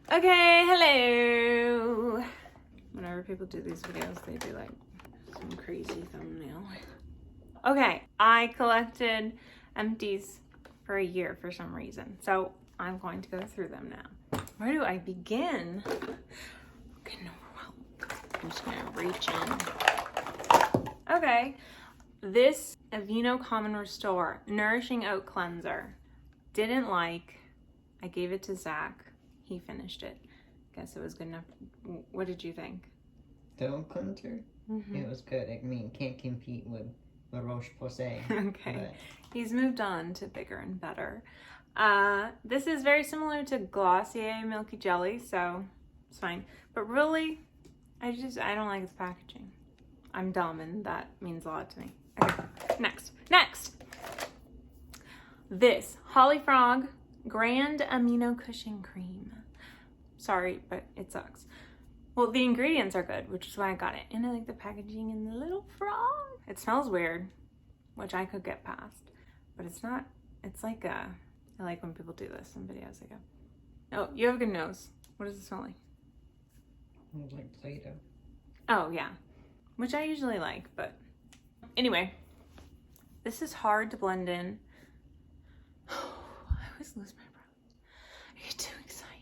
Okay, hello. Whenever people do these videos, they do like some crazy thumbnail. Okay, I collected empties for a year for some reason, so I'm going to go through them now. Where do I begin? Okay, no, I'm just gonna reach in. Okay, this Aveeno calm+restore Nourishing Oat Cleanser. Didn't like. I gave it to Zach. He finished it. Guess it was good enough. What did you think? The oat cleanser? Mm-hmm. It was good. I mean, can't compete with the roche-posay. Okay. But He's moved on to bigger and better. This is very similar to Glossier Milky Jelly, so it's fine. But really, I don't like its packaging. I'm dumb, and that means a lot to me. Okay, next. This holifrog Grand Amino Cushion Cream. Sorry, but it sucks. Well, the ingredients are good, which is why I got it. And I like the packaging and the little frog. It smells weird, which I could get past. But it's not, it's like I like when people do this in videos. I go, oh, you have a good nose. What does it smell like? it was like Play-Doh. Oh, yeah. Which I usually like, but anyway. This is hard to blend in. I always lose my breath. I get too excited.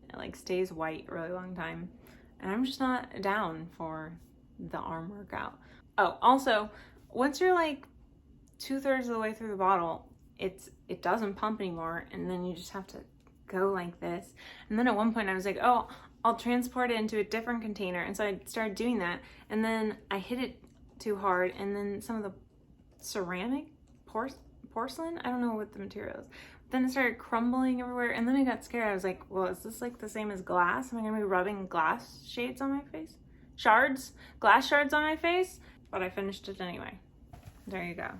It like stays white a really long time. And I'm just not down for the arm workout. Oh, also, once you're like 2/3 of the way through the bottle, it doesn't pump anymore. And then you just have to go like this. And then at one point I was like, oh, I'll transport it into a different container. And so I started doing that. And then I hit it too hard. And then some of the ceramic porcelain, I don't know what the material is. Then it started crumbling everywhere, and then I got scared. I was like, well, is this like the same as glass? Am I gonna be rubbing glass shades on my face? Glass shards on my face? But I finished it anyway. There you go.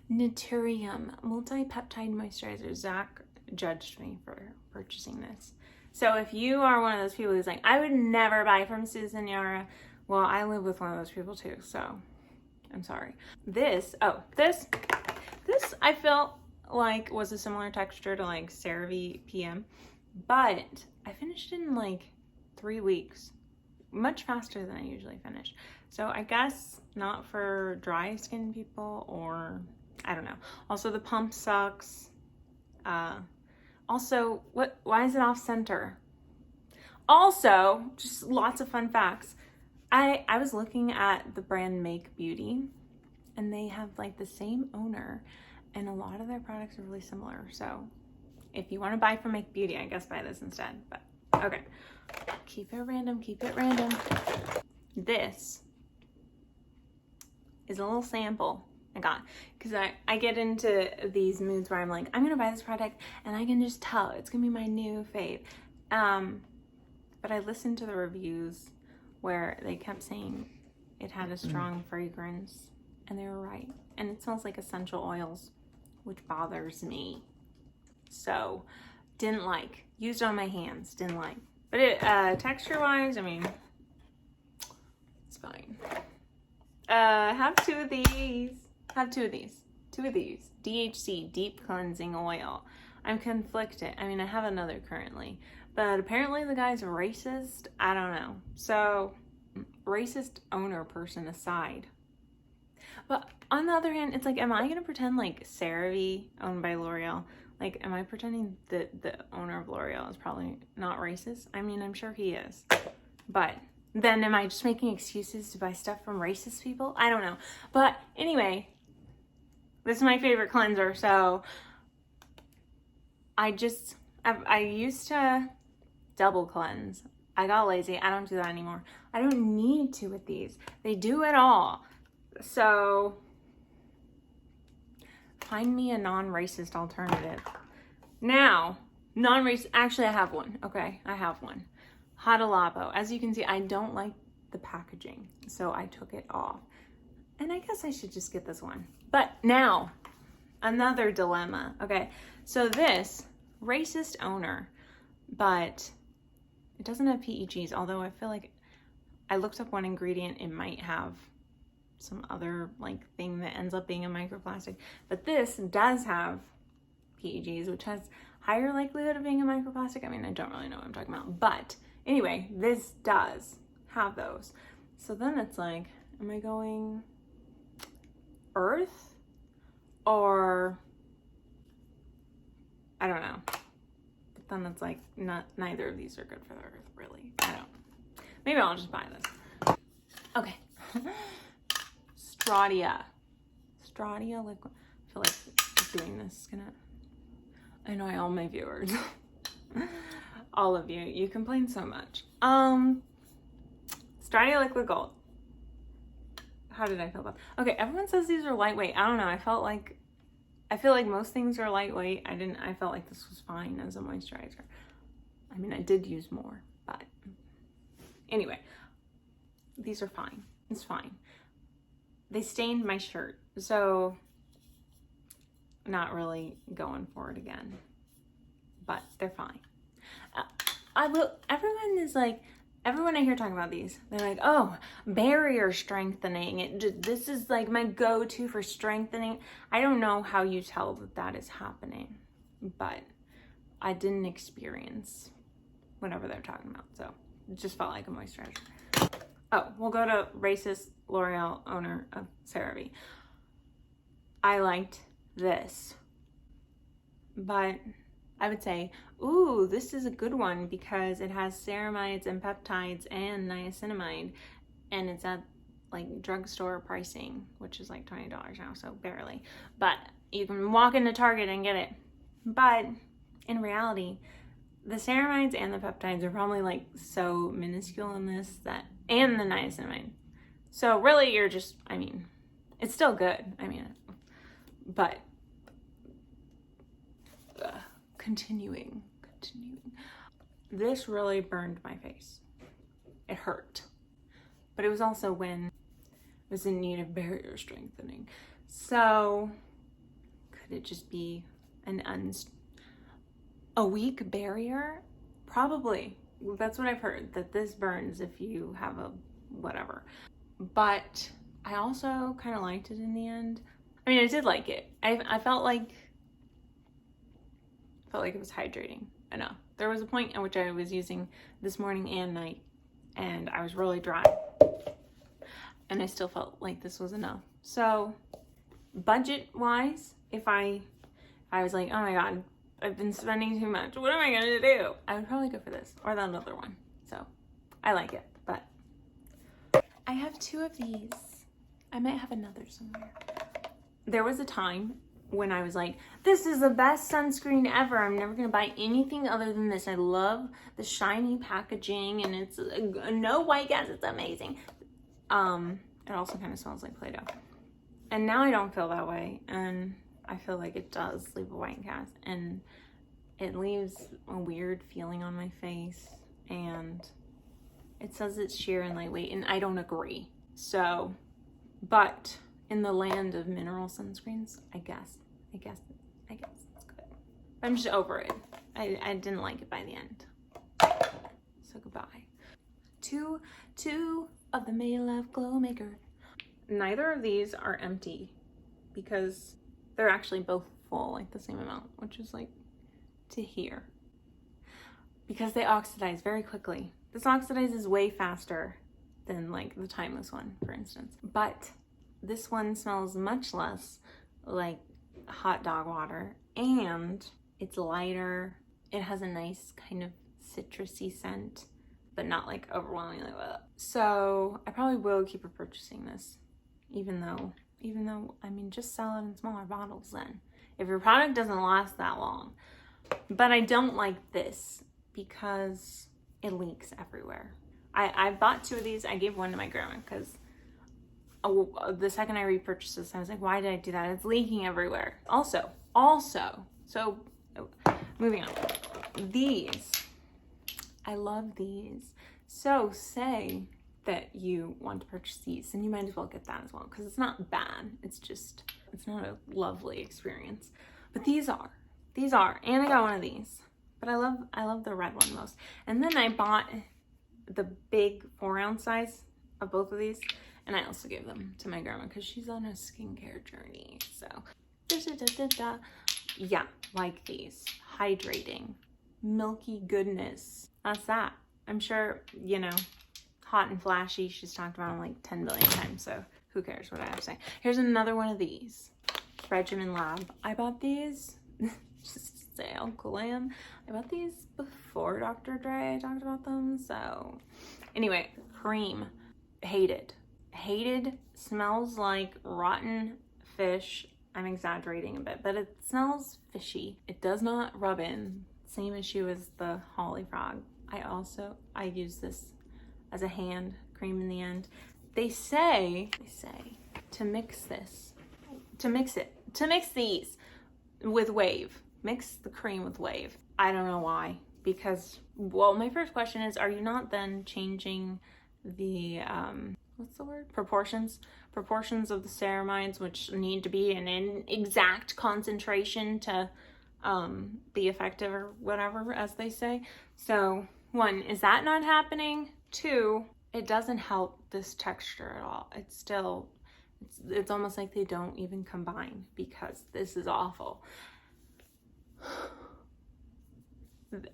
Naturium multi-peptide moisturizer. Zach judged me for purchasing this. So if you are one of those people who's like, I would never buy from Susan Yara, well, I live with one of those people too, so I'm sorry. This I felt like was a similar texture to like CeraVe PM, but I finished it in like 3 weeks, much faster than I usually finish. So I guess not for dry skin people, or I don't know. Also, the pump sucks. Also, why is it off center? Also, just lots of fun facts. I was looking at the brand Make Beauty, and they have like the same owner, and a lot of their products are really similar. So if you want to buy from Make Beauty, I guess buy this instead. But okay, keep it random. This is a little sample I got, because I get into these moods where I'm like, I'm gonna buy this product and I can just tell it's gonna be my new fave. But I listened to the reviews where they kept saying it had a strong fragrance, and they were right. And it smells like essential oils, which bothers me. So, didn't like. Used on my hands, didn't like. But it, texture-wise, I mean, it's fine. Have two of these. DHC, Deep Cleansing Oil. I'm conflicted. I mean, I have another currently, but apparently the guy's racist. I don't know. So, racist owner person aside. But on the other hand, it's like, am I going to pretend like CeraVe, owned by L'Oreal, like, am I pretending that the owner of L'Oreal is probably not racist? I mean, I'm sure he is. But then am I just making excuses to buy stuff from racist people? I don't know. But anyway, this is my favorite cleanser, so I used to double cleanse. I got lazy. I don't do that anymore. I don't need to with these. They do it all. So find me a non-racist alternative. Now, non-racist, actually I have one. Okay, I have one. Hada labo. As you can see, I don't like the packaging, so I took it off. And I guess I should just get this one. But now, another dilemma. Okay, so this, racist owner, but it doesn't have PEGs, although I feel like I looked up one ingredient, it might have some other like thing that ends up being a microplastic. But this does have PEGs, which has higher likelihood of being a microplastic. I mean, I don't really know what I'm talking about, but anyway, this does have those. So then it's like, am I going earth or I don't know. But then it's like neither of these are good for the earth, really. I don't. Maybe I'll just buy this. Okay. Stratia liquid. I feel like doing this is gonna annoy all my viewers. All of you. You complain so much. Stratia liquid gold. How did I feel about it? Okay, everyone says these are lightweight. I don't know. I feel like most things are lightweight. I felt like this was fine as a moisturizer. I mean, I did use more, but anyway, these are fine. It's fine. They stained my shirt, so not really going for it again, but they're fine. Everyone I hear talking about these, they're like, oh, barrier strengthening. This is like my go-to for strengthening. I don't know how you tell that is happening, but I didn't experience whatever they're talking about. So it just felt like a moisturizer. Oh, we'll go to racist L'Oreal owner of CeraVe. I liked this, but I would say, ooh, this is a good one because it has ceramides and peptides and niacinamide, and it's at like drugstore pricing, which is like $20 now, so barely. But you can walk into Target and get it. But in reality, the ceramides and the peptides are probably like so minuscule in this and the niacinamide. So really you're just, I mean, it's still good. I mean, but continuing. This really burned my face. It hurt. But it was also when I was in need of barrier strengthening. So could it just be a weak barrier? Probably. That's what I've heard, that this burns if you have a whatever. But I also kind of liked it in the end. I mean, I did like it. I felt like it was hydrating enough. There was a point at which I was using this morning and night, and I was really dry, and I still felt like this was enough. So budget wise, if I was like, oh my god, I've been spending too much, what am I gonna do? I would probably go for this or that other one. So I like it, but I have 2 of these. I might have another somewhere. There was a time when I was like, this is the best sunscreen ever. I'm never gonna buy anything other than this. I love the shiny packaging, and it's no white gas. It's amazing. It also kind of smells like Play-Doh. And now I don't feel that way, and I feel like it does leave a white cast, and it leaves a weird feeling on my face, and it says it's sheer and lightweight, and I don't agree. So, but in the land of mineral sunscreens, I guess it's good. I'm just over it. I didn't like it by the end. So goodbye. Two of the maelove Glow Maker. Neither of these are empty because they're actually both full, like the same amount, which is like to here. Because they oxidize very quickly. This oxidizes way faster than like the Timeless one, for instance. But this one smells much less like hot dog water, and it's lighter. It has a nice kind of citrusy scent, but not like overwhelmingly well. So I probably will keep repurchasing this, even though, I mean, just sell it in smaller bottles then, if your product doesn't last that long. But I don't like this because it leaks everywhere. I bought 2 of these. I gave one to my grandma because the second I repurchased this, I was like, why did I do that? It's leaking everywhere. Also, so moving on. These, I love these. So say that you want to purchase these, and you might as well get that as well, because it's not bad. It's not a lovely experience. But these are, and I got one of these. But I love the red one most. And then I bought the big 4-ounce size of both of these. And I also gave them to my grandma because she's on a skincare journey. So, yeah, like these. Hydrating. Milky goodness. That's that. I'm sure, you know, hot and flashy, she's talked about them like 10 billion times, so who cares what I have to say. Here's another one of these. Regimen Lab. I bought these, just to say how cool I am. I bought these before Dr. Dre talked about them, so. Anyway, cream. Hated. Hated. Smells like rotten fish. I'm exaggerating a bit, but it smells fishy. It does not rub in. Same issue as the holifrog. I use this as a hand cream in the end. They say to mix these with wave. Mix the cream with wave. I don't know why, because, well, my first question is, are you not then changing the, what's the word? Proportions of the ceramides, which need to be in an exact concentration to be effective or whatever, as they say. So, one, is that not happening? Two, it doesn't help this texture at all. It's still, it's almost like they don't even combine, because this is awful.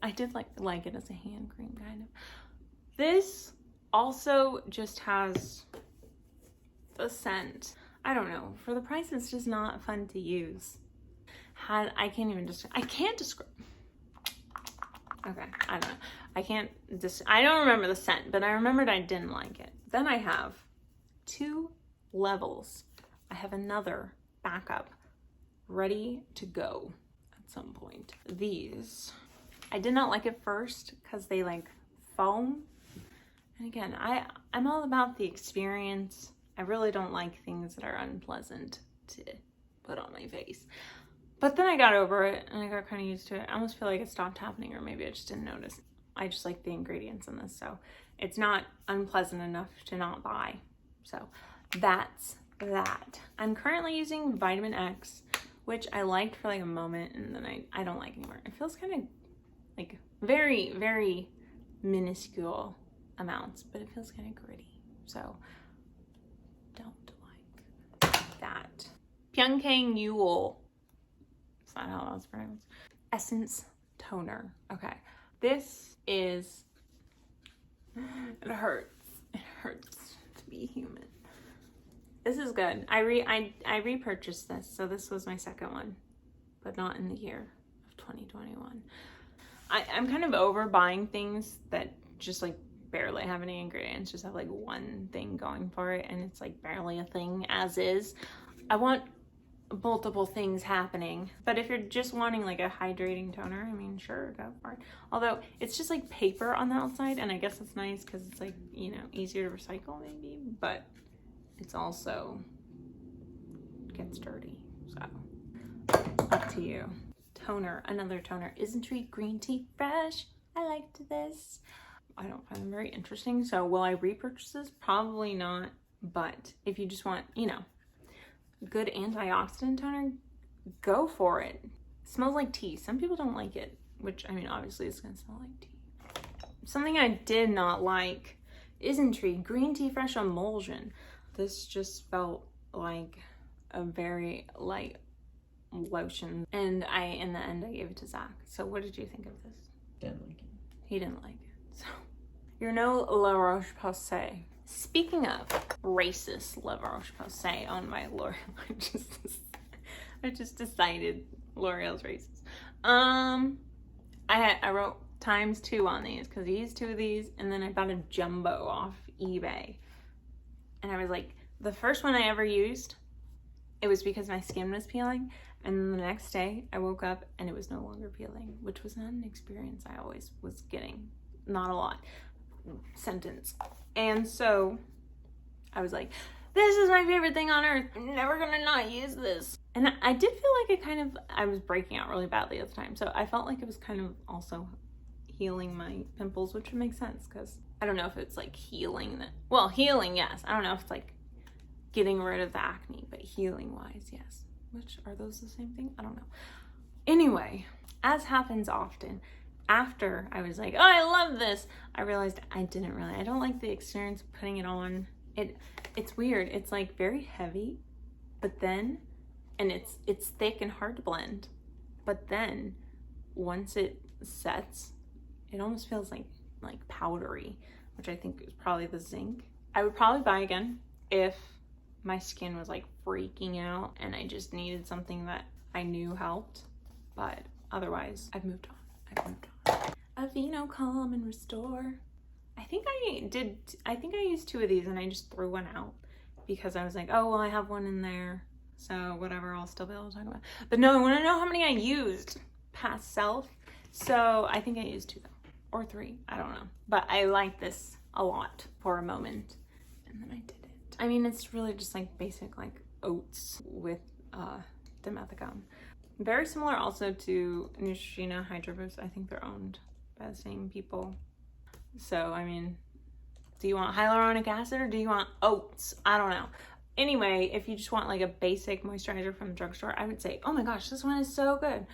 I did like it as a hand cream, kind of. This also just has the scent. I don't know. For the price, it's just not fun to use. I can't describe. Okay, I don't know. I don't remember the scent, but I remembered I didn't like it. Then I have 2 levels. I have another backup ready to go at some point. These, I did not like it first because they like foam. And again, I'm all about the experience. I really don't like things that are unpleasant to put on my face. But then I got over it and I got kind of used to it. I almost feel like it stopped happening, or maybe I just didn't notice. I just like the ingredients in this, so it's not unpleasant enough to not buy. So that's that. I'm currently using Vitamin X, which I liked for like a moment, and then I don't like anymore. It feels kind of like very, very minuscule amounts, but it feels kind of gritty. So don't like that. Pyunkang Yule. Is that how that's pronounced? Essence toner. Okay. This is, it hurts. It hurts to be human. This is good. I repurchased this, so this was my second one, but not in the year of 2021. I'm kind of over buying things that just like barely have any ingredients, just have like one thing going for it, and it's like barely a thing as is. I want multiple things happening, but if you're just wanting like a hydrating toner, I mean, sure, go for it. Although it's just like paper on the outside, and I guess it's nice because it's like, you know, easier to recycle maybe, but it's also gets dirty, so up to you. Toner, another toner, isntree green tea fresh. I liked this. I don't find them very interesting, so will I repurchase this? Probably not, but if you just want, you know, good antioxidant toner, go for it. It smells like tea. Some people don't like it, which, I mean, obviously it's gonna smell like tea. Something I did not like, isntree green tea fresh emulsion. This just felt like a very light lotion, and in the end I gave it to Zach. So what did you think of this? Didn't like it. He didn't like it, so you're no La Roche-Posay. Speaking of racist La Roche-Posay owned by L'Oreal, I just decided L'Oreal's racist. I wrote ×2 on these because I used 2 of these, and then I bought a jumbo off eBay. And I was like, the first one I ever used, it was because my skin was peeling, and then the next day I woke up and it was no longer peeling, which was not an experience I always was getting. Not a lot. Sentence. And so I was like, this is my favorite thing on earth. I'm never gonna not use this. And I did feel like I was breaking out really badly at the time. So I felt like it was kind of also healing my pimples, which would make sense because I don't know if it's like healing that. Well, healing, yes. I don't know if it's like getting rid of the acne, but healing wise, yes. Which, are those the same thing? I don't know. Anyway, as happens often, after I was like, oh, I love this, I realized I don't like the experience of putting it on. It's weird. It's like very heavy, but then, and it's thick and hard to blend. but then once it sets, it almost feels like powdery, which I think is probably the zinc. I would probably buy again if my skin was like freaking out and I just needed something that I knew helped, but otherwise I've moved on. Aveeno Calm and Restore. I think I used 2 of these and I just threw one out because I was like, oh, well, I have one in there, so whatever, I'll still be able to talk about it. But no, I want to know how many I used past self. So I think I used 2 though, or 3, I don't know. But I like this a lot for a moment, and then I did it. I mean, it's really just like basic like oats with dimethicone. Very similar also to Neutrogena Hydro Boost. I think they're owned by the same people. So, I mean, do you want hyaluronic acid or do you want oats? I don't know. Anyway, if you just want like a basic moisturizer from the drugstore, I would say, oh my gosh, this one is so good.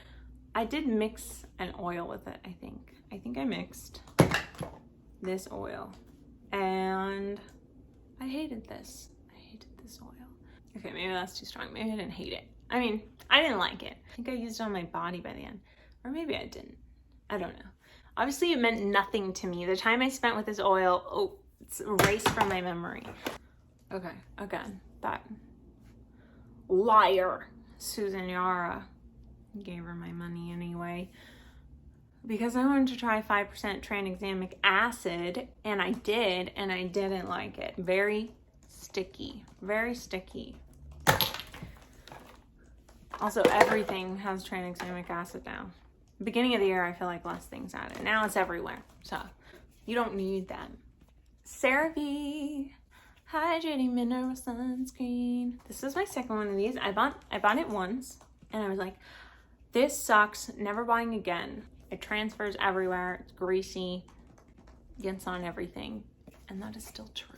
I did mix an oil with it, I think. I think I mixed this oil and I hated this. I hated this oil. Okay, maybe that's too strong. Maybe I didn't hate it. I mean, I didn't like it. I think I used it on my body by the end. Or maybe I didn't. I don't know. Obviously, it meant nothing to me. The time I spent with this oil, oh, it's erased from my memory. Okay, again, that liar, Susan Yara, gave her my money anyway. Because I wanted to try 5% tranexamic acid, and I did, and I didn't like it. Very sticky, very sticky. Also, everything has tranexamic acid now. Beginning of the year, I feel like less things added. Now it's everywhere, so you don't need them. CeraVe Hydrating Mineral Sunscreen. This is my second one of these. I bought it once, and I was like, this sucks, never buying again. It transfers everywhere, it's greasy, gets on everything, and that is still true.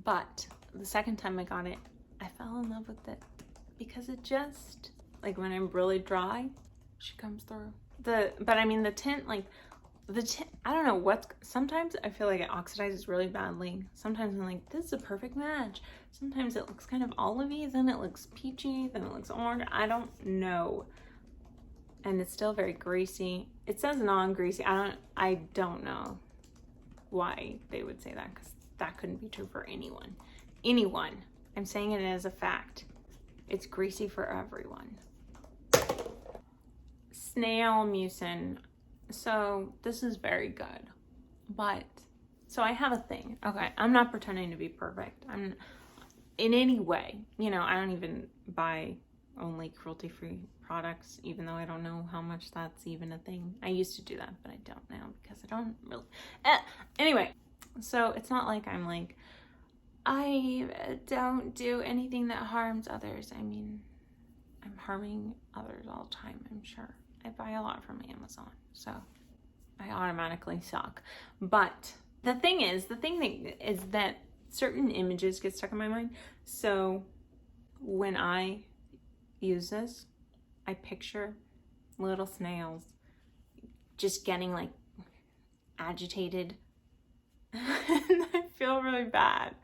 But the second time I got it, I fell in love with it because it just, like when I'm really dry, she comes through. But I mean the tint, like the tint, I don't know sometimes I feel like it oxidizes really badly. Sometimes I'm like, this is a perfect match. Sometimes it looks kind of olivey, then it looks peachy, then it looks orange. I don't know. And it's still very greasy. It says non-greasy. I don't know why they would say that, because that couldn't be true for anyone. I'm saying it as a fact. It's greasy for everyone. Snail mucin. So this is very good, but so I have a thing. Okay, I'm not pretending to be perfect. I'm in any way. You know, I don't even buy only cruelty-free products, even though I don't know how much that's even a thing. I used to do that, but I don't now because I don't really. Anyway, so it's not like I'm like, I don't do anything that harms others. I mean, I'm harming others all the time, I'm sure. I buy a lot from Amazon, so I automatically suck. But the thing is that certain images get stuck in my mind. So when I use this, I picture little snails just getting like agitated and I feel really bad.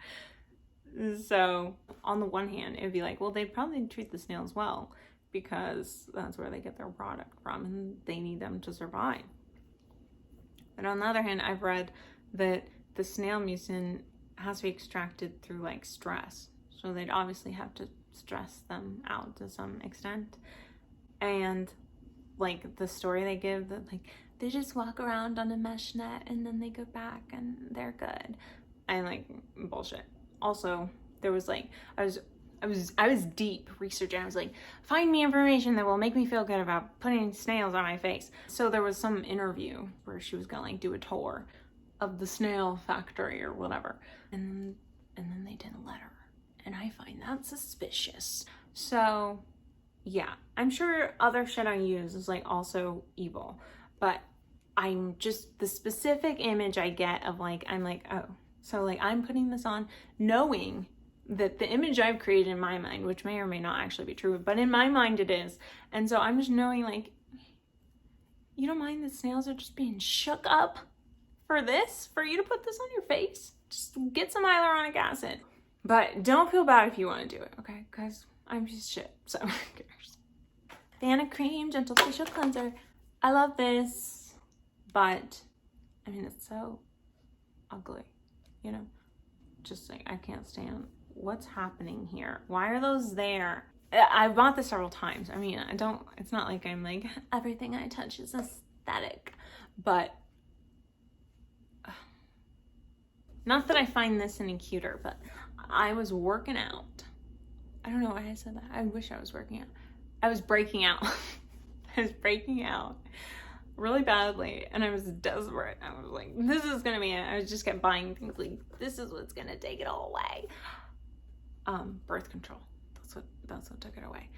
So on the one hand, it would be like, well, they'd probably treat the snails well because that's where they get their product from and they need them to survive. But on the other hand, I've read that the snail mucin has to be extracted through like stress. So they'd obviously have to stress them out to some extent. And like the story they give, that like they just walk around on a mesh net and then they go back and they're good. And like bullshit. Also, there was like, I was deep researching. I was like, find me information that will make me feel good about putting snails on my face. So there was some interview where she was gonna like do a tour of the snail factory or whatever. And then they didn't let her. And I find that suspicious. So yeah, I'm sure other shit I use is like also evil, but I'm just, the specific image I get of like, I'm like, oh, so like I'm putting this on knowing that the image I've created in my mind, which may or may not actually be true, but in my mind it is. And so I'm just knowing like, you don't mind the snails are just being shook up for this, for you to put this on your face? Just get some hyaluronic acid. But don't feel bad if you want to do it, okay? Because I'm just shit, so who cares? Banana Cream Gentle Facial Cleanser. I love this, but I mean, it's so ugly, you know? Just like, I can't stand what's happening here. Why are those there? I bought this several times. I mean, it's not like I'm like, everything I touch is aesthetic, but not that I find this any cuter, but I was working out. I don't know why I said that. I wish I was working out. I was breaking out. I was breaking out really badly, and I was desperate. I was like, this is gonna be it. I just kept buying things like, this is what's gonna take it all away. Birth control. That's what took it away.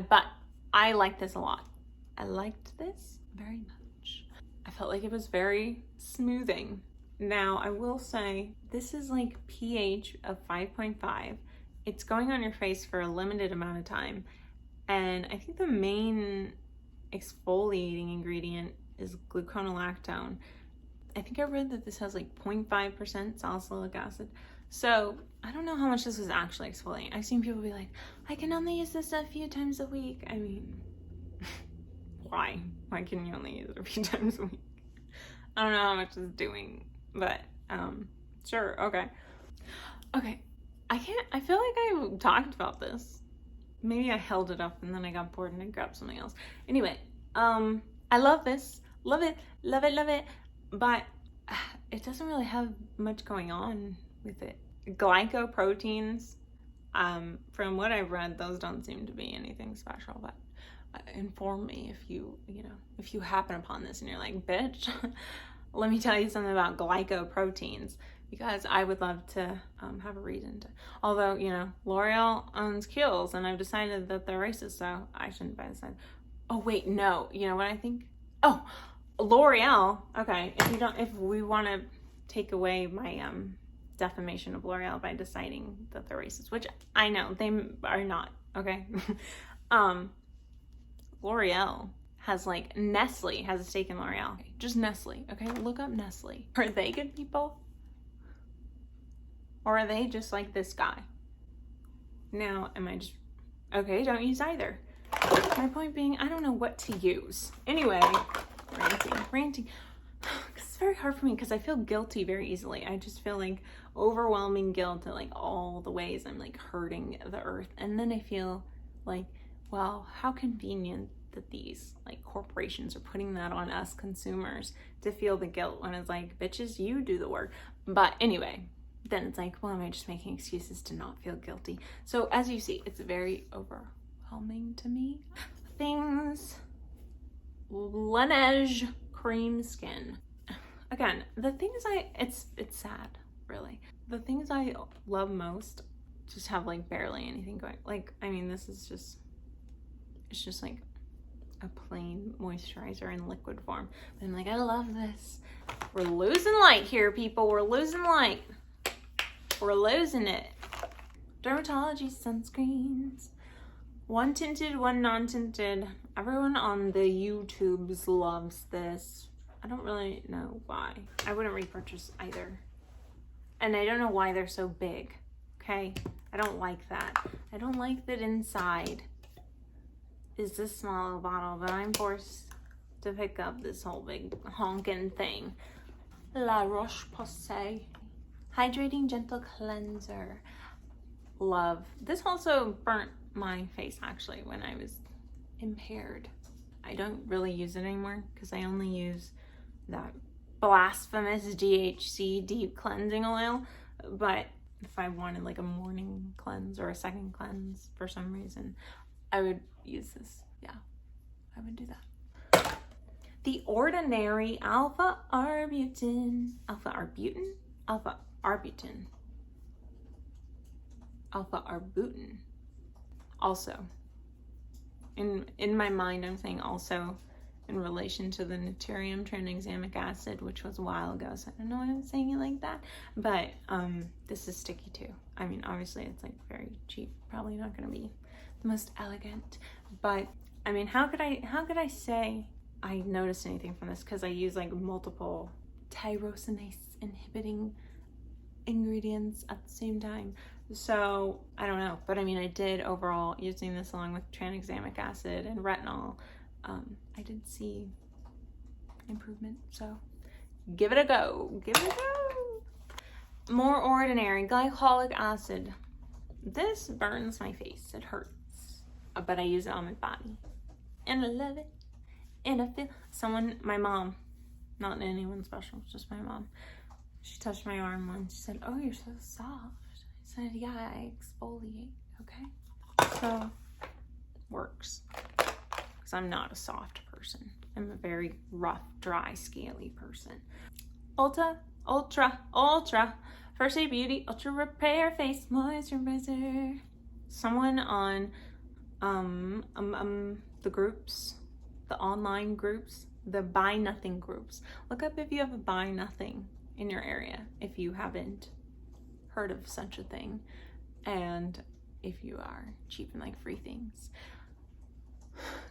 But I liked this a lot. I liked this very much. I felt like it was very smoothing. Now, I will say, this is like pH of 5.5. It's going on your face for a limited amount of time. And I think the main exfoliating ingredient is gluconolactone. I think I read that this has like 0.5% salicylic acid. So I don't know how much this is actually exfoliating. I've seen people be like, I can only use this a few times a week. I mean, why? Why can you only use it a few times a week? I don't know how much it's doing, but sure, okay. Okay, I feel like I talked about this. Maybe I held it up and then I got bored and I grabbed something else. Anyway, I love this. Love it, love it, love it. But it doesn't really have much going on with it. Glycoproteins, from what I've read, those don't seem to be anything special, but inform me if you happen upon this and you're like, bitch, let me tell you something about glycoproteins, because I would love to have a reason to. Although, you know, L'Oreal owns Kiehl's and I've decided that they're racist, so I shouldn't buy this. Oh wait, no, you know what I think? Oh, L'Oreal. Okay, if we want to take away my defamation of L'Oreal by deciding that they're racist, which I know they are not, okay? L'Oreal has like, Nestle has a stake in L'Oreal. Just Nestle, okay? Look up Nestle. Are they good people? Or are they just like this guy? Now, am I just, okay, don't use either. My point being, I don't know what to use. Anyway, ranting. It's very hard for me because I feel guilty very easily. I just feel like overwhelming guilt at like all the ways I'm like hurting the earth. And then I feel like, well, how convenient that these like corporations are putting that on us consumers to feel the guilt when it's like, bitches, you do the work. But anyway, then it's like, well, am I just making excuses to not feel guilty? So as you see, it's very overwhelming to me. Things, Laneige cream skin. Again, the things it's sad, really. The things I love most just have like barely anything going. Like, I mean, this is just, it's just like a plain moisturizer in liquid form. But I'm like, I love this. We're losing light here, people. We're losing light. We're losing it. Dermatology sunscreens. One tinted, one non-tinted. Everyone on the YouTubes loves this. I don't really know why. I wouldn't repurchase either. And I don't know why they're so big, okay? I don't like that. I don't like that inside is this small little bottle, but I'm forced to pick up this whole big honkin' thing. La Roche-Posay Hydrating Gentle Cleanser. Love. This also burnt my face actually when I was impaired. I don't really use it anymore because I only use that blasphemous DHC deep cleansing oil. But if I wanted like a morning cleanse or a second cleanse for some reason, I would use this. Yeah, I would do that. The Ordinary Alpha Arbutin. Alpha Arbutin? Alpha Arbutin. Alpha Arbutin. Also. In my mind, I'm saying also in relation to the naturium tranexamic acid, which was a while ago, so I don't know why I'm saying it like that. But this is sticky too. I mean, obviously it's like very cheap, probably not going to be the most elegant, but I mean, how could I say I noticed anything from this? Because I use like multiple tyrosinase inhibiting ingredients at the same time. So I don't know, but I mean, I did overall, using this along with tranexamic acid and retinol, I did see improvement. So give it a go. Give it a go. More ordinary glycolic acid. This burns my face. It hurts, but I use it on my body, and I love it. And I feel my mom, not anyone special, just my mom. She touched my arm once. She said, "Oh, you're so soft." I said, "Yeah, I exfoliate." Okay, so works. Because I'm not a soft person. I'm a very rough, dry, scaly person. Ultra First Aid Beauty Ultra Repair Face Moisturizer. Someone on the groups, the online groups, the Buy Nothing groups. Look up if you have a Buy Nothing in your area, if you haven't heard of such a thing, and if you are cheap and like free things.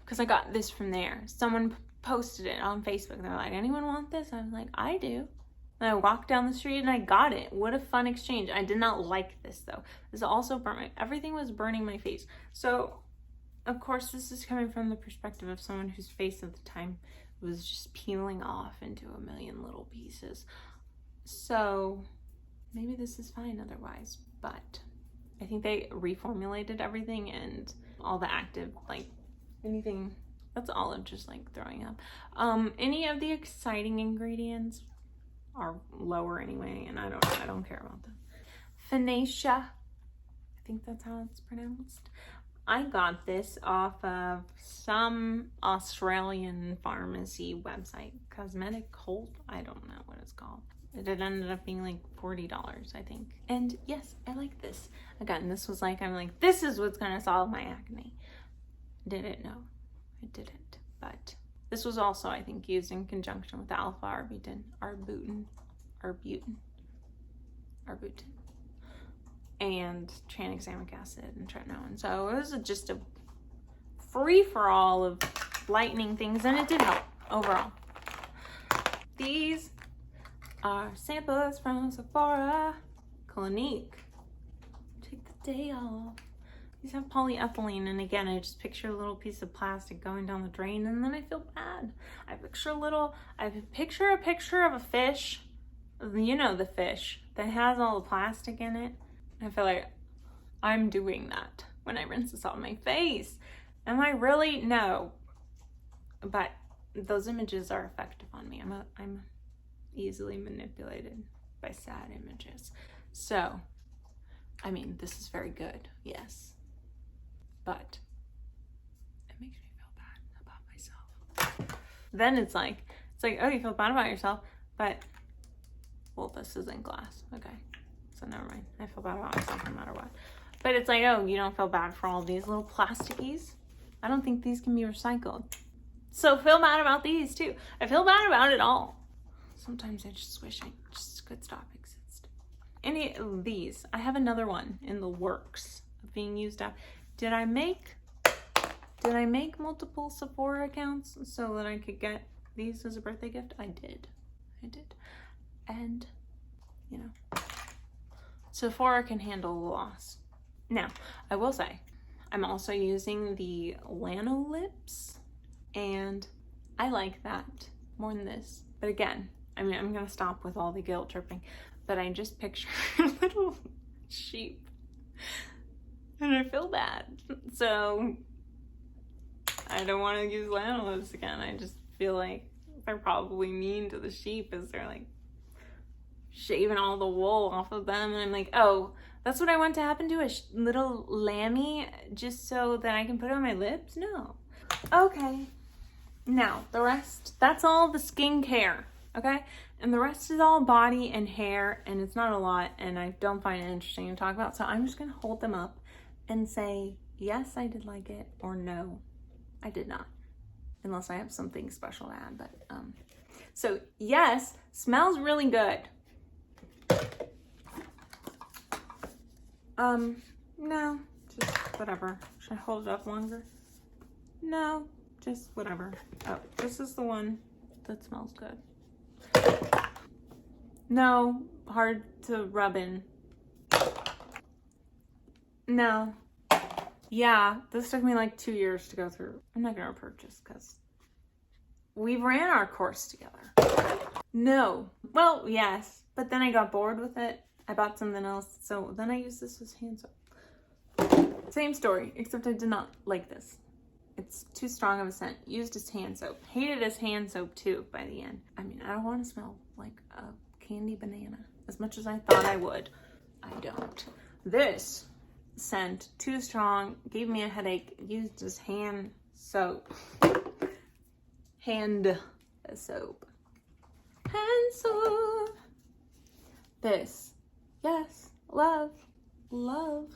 Because I got this from there. Someone posted it on Facebook. They're like, "Anyone want this?" I was like, "I do." And I walked down the street and I got it. What a fun exchange. I did not like this though. This also burnt everything was burning my face. So of course this is coming from the perspective of someone whose face at the time was just peeling off into a million little pieces. So maybe this is fine otherwise, but I think they reformulated everything, and all the active, like anything that's olive, just like throwing up. Any of the exciting ingredients are lower anyway, and I don't care about them. Phoenicia, I think that's how it's pronounced. I got this off of some Australian pharmacy website, Cosmetic Cult, I don't know what it's called. It ended up being like $40, I think. And yes, I like this. Again, this was like, I'm like, this is what's gonna solve my acne. Did it? No, it didn't. But this was also, I think, used in conjunction with alpha-arbutin, arbutin, and tranexamic acid and tretinoin. So it was just a free-for-all of lightening things, and it did help overall. These are samples from Sephora. Clinique. Take the day off. These have polyethylene, and again, I just picture a little piece of plastic going down the drain, and then I feel bad. I picture a picture of a fish, you know, the fish that has all the plastic in it. I feel like I'm doing that when I rinse this off my face. Am I really? No. But those images are effective on me. I'm easily manipulated by sad images. So, I mean, this is very good, yes. But it makes me feel bad about myself. Then it's like, oh, you feel bad about yourself, but, well, this isn't glass. Okay, so never mind. I feel bad about myself no matter what. But it's like, oh, you don't feel bad for all these little plastikies? I don't think these can be recycled. So feel bad about these too. I feel bad about it all. Sometimes I just wish I just could stop existing. Any of these, I have another one in the works of being used up. Did I make multiple Sephora accounts so that I could get these as a birthday gift? I did. And, you know, Sephora can handle the loss. Now, I will say, I'm also using the Lano Lips, and I like that more than this. But again, I mean, I'm gonna stop with all the guilt tripping, but I just picture a little sheep. And I feel bad. So I don't want to use Lano Lips again. I just feel like they're probably mean to the sheep as they're like shaving all the wool off of them. And I'm like, oh, that's what I want to happen to a little lammy just so that I can put it on my lips? No. Okay. Now, the rest, that's all the skincare, okay? And the rest is all body and hair, and it's not a lot, and I don't find it interesting to talk about, so I'm just gonna hold them up and say, yes, I did like it, or no, I did not. Unless I have something special to add, but, so yes, smells really good. No, just whatever. Should I hold it up longer? No, just whatever. Oh, this is the one that smells good. No, hard to rub in. No. Yeah, this took me like 2 years to go through. I'm not gonna purchase because we ran our course together. No. Well, yes, but then I got bored with it. I bought something else, so then I used this as hand soap. Same story, except I did not like this. It's too strong of a scent. Used as hand soap. Hated as hand soap too by the end. I mean, I don't want to smell like a candy banana as much as I thought I would. I don't. This scent, too strong, gave me a headache. Used as hand soap. Hand soap. Hand soap. This. Yes. Love. Love.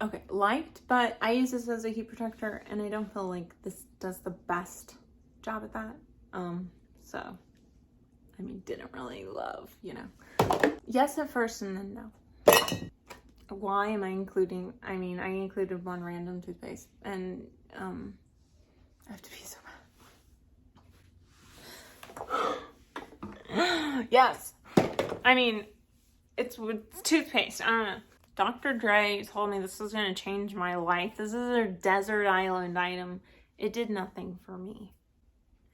Okay, liked, but I use this as a heat protector and I don't feel like this does the best job at that. So, I mean, didn't really love, you know. Yes at first and then no. Why am I including, I mean, I included one random toothpaste and, I have to pee so bad. Yes. I mean, it's toothpaste, I don't know. Dr. Dre told me this was going to change my life. This is a desert island item. It did nothing for me.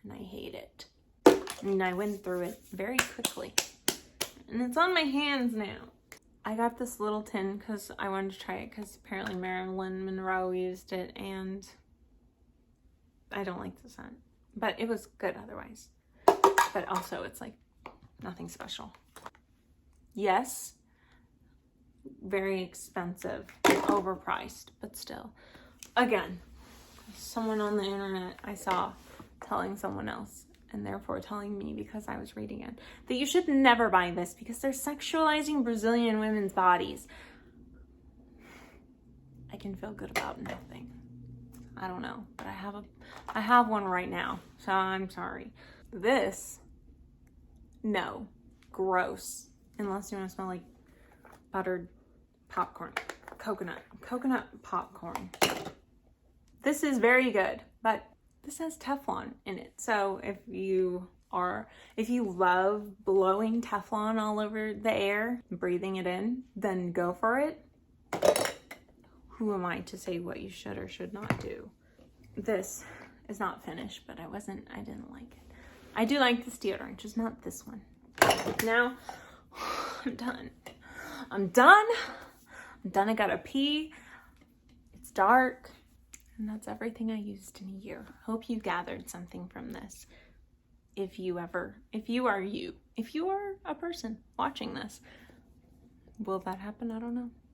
And I hate it. I mean, I went through it very quickly. And it's on my hands now. I got this little tin because I wanted to try it because apparently Marilyn Monroe used it and I don't like the scent. But it was good otherwise. But also it's like nothing special. Yes. Very expensive, overpriced, but still. Again, someone on the internet I saw telling someone else and therefore telling me because I was reading it that you should never buy this because they're sexualizing Brazilian women's bodies. I can feel good about nothing. I don't know, but I have one right now, so I'm sorry. This, no, gross, unless you want to smell like buttered popcorn, coconut popcorn. This is very good, but this has Teflon in it. So if you love blowing Teflon all over the air, breathing it in, then go for it. Who am I to say what you should or should not do? This is not finished, but I didn't like it. I do like this deodorant, just not this one. Now, I'm done. I gotta pee. It's dark. And that's everything I used in a year. Hope you gathered something from this. If you are a person watching this, will that happen? I don't know.